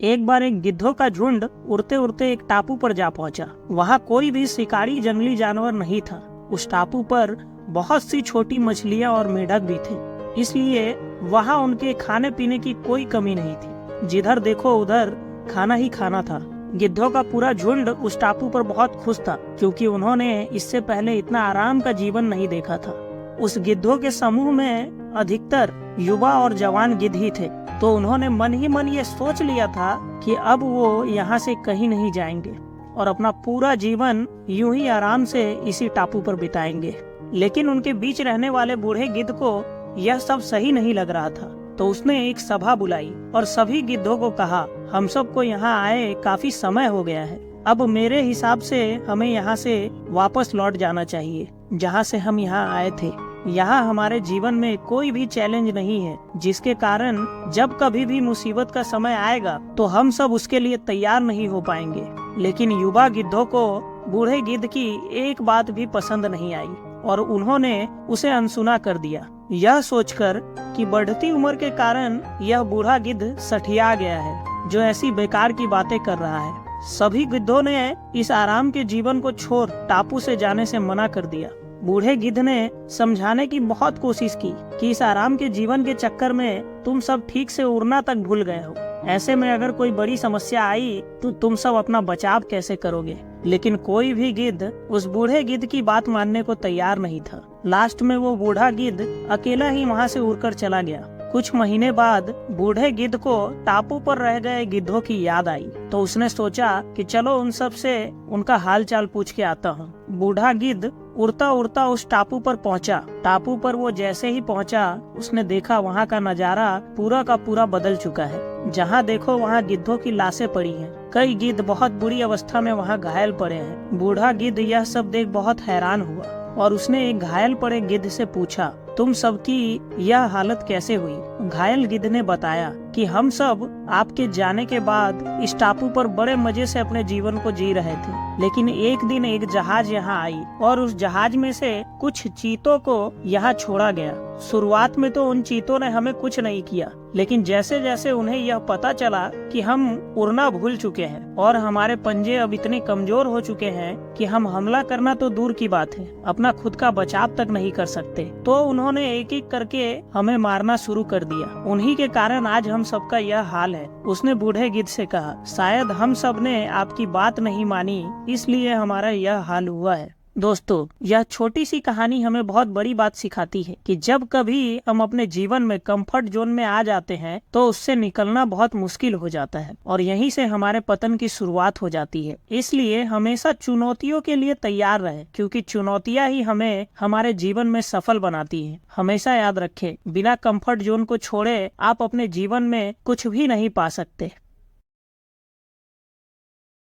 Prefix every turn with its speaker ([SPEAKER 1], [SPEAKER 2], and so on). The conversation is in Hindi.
[SPEAKER 1] एक बार एक गिद्धों का झुंड उड़ते उड़ते एक टापू पर जा पहुंचा। वहाँ कोई भी शिकारी जंगली जानवर नहीं था। उस टापू पर बहुत सी छोटी मछलियाँ और मेढक भी थे, इसलिए वहाँ उनके खाने पीने की कोई कमी नहीं थी। जिधर देखो उधर खाना ही खाना था। गिद्धों का पूरा झुंड उस टापू पर बहुत खुश था, क्योंकि उन्होंने इससे पहले इतना आराम का जीवन नहीं देखा था। उस गिद्धों के समूह में अधिकतर युवा और जवान गिद्ध ही थे, तो उन्होंने मन ही मन ये सोच लिया था कि अब वो यहाँ से कहीं नहीं जाएंगे और अपना पूरा जीवन यूं ही आराम से इसी टापू पर बिताएंगे। लेकिन उनके बीच रहने वाले बूढ़े गिद्ध को यह सब सही नहीं लग रहा था, तो उसने एक सभा बुलाई और सभी गिद्धों को कहा, हम सबको यहाँ आए काफी समय हो गया है। अब मेरे हिसाब से हमें यहाँ से वापस लौट जाना चाहिए, जहाँ से हम यहाँ आए थे। यहाँ हमारे जीवन में कोई भी चैलेंज नहीं है, जिसके कारण जब कभी भी मुसीबत का समय आएगा तो हम सब उसके लिए तैयार नहीं हो पाएंगे। लेकिन युवा गिद्धों को बूढ़े गिद्ध की एक बात भी पसंद नहीं आई और उन्होंने उसे अनसुना कर दिया, यह सोचकर कि बढ़ती उम्र के कारण यह बूढ़ा गिद्ध सठिया गया है, जो ऐसी बेकार की बातें कर रहा है। सभी गिद्धों ने इस आराम के जीवन को छोड़ टापू से जाने से मना कर दिया। बूढ़े गिद्ध ने समझाने की बहुत कोशिश की कि इस आराम के जीवन के चक्कर में तुम सब ठीक से उड़ना तक भूल गए हो। ऐसे में अगर कोई बड़ी समस्या आई तो तुम सब अपना बचाव कैसे करोगे। लेकिन कोई भी गिद्ध उस बूढ़े गिद्ध की बात मानने को तैयार नहीं था। लास्ट में वो बूढ़ा गिद्ध अकेला ही वहाँ से उड़कर चला गया। कुछ महीने बाद बूढ़े गिद्ध को टापू पर रह गए गिद्धों की याद आई, तो उसने सोचा कि चलो उन सब से उनका हाल चाल पूछ के आता हूँ। बूढ़ा गिद्ध उड़ता उड़ता उस टापू पर पहुँचा। टापू पर वो जैसे ही पहुँचा, उसने देखा वहाँ का नजारा पूरा का पूरा बदल चुका है। जहाँ देखो वहाँ गिद्धों की लाशें पड़ी हैं। कई गिद्ध बहुत बुरी अवस्था में वहाँ घायल पड़े हैं। बूढ़ा गिद्ध यह सब देख बहुत हैरान हुआ और उसने एक घायल पड़े गिद्ध से पूछा, तुम सबकी यह हालत कैसे हुई। घायल गिद्ध ने बताया कि हम सब आपके जाने के बाद इस टापू पर बड़े मजे से अपने जीवन को जी रहे थे, लेकिन एक दिन एक जहाज यहाँ आई और उस जहाज में से कुछ चीतों को यहाँ छोड़ा गया। शुरुआत में तो उन चीतों ने हमें कुछ नहीं किया, लेकिन जैसे जैसे उन्हें यह पता चला कि हम उड़ना भूल चुके हैं और हमारे पंजे अब इतने कमजोर हो चुके हैं कि हम हमला करना तो दूर की बात है, अपना खुद का बचाव तक नहीं कर सकते, तो उन्होंने एक एक करके हमें मारना शुरू कर दिया। उन्हीं के कारण आज हम सबका यह हाल है। उसने बूढ़े गिद्ध से कहा, शायद हम सब ने आपकी बात नहीं मानी, इसलिए हमारा यह हाल हुआ है। दोस्तों, यह छोटी सी कहानी हमें बहुत बड़ी बात सिखाती है कि जब कभी हम अपने जीवन में कंफर्ट जोन में आ जाते हैं तो उससे निकलना बहुत मुश्किल हो जाता है और यहीं से हमारे पतन की शुरुआत हो जाती है। इसलिए हमेशा चुनौतियों के लिए तैयार रहे, क्योंकि चुनौतियां ही हमें हमारे जीवन में सफल बनाती है। हमेशा याद रखें, बिना कंफर्ट जोन को छोड़े आप अपने जीवन में कुछ भी नहीं पा सकते।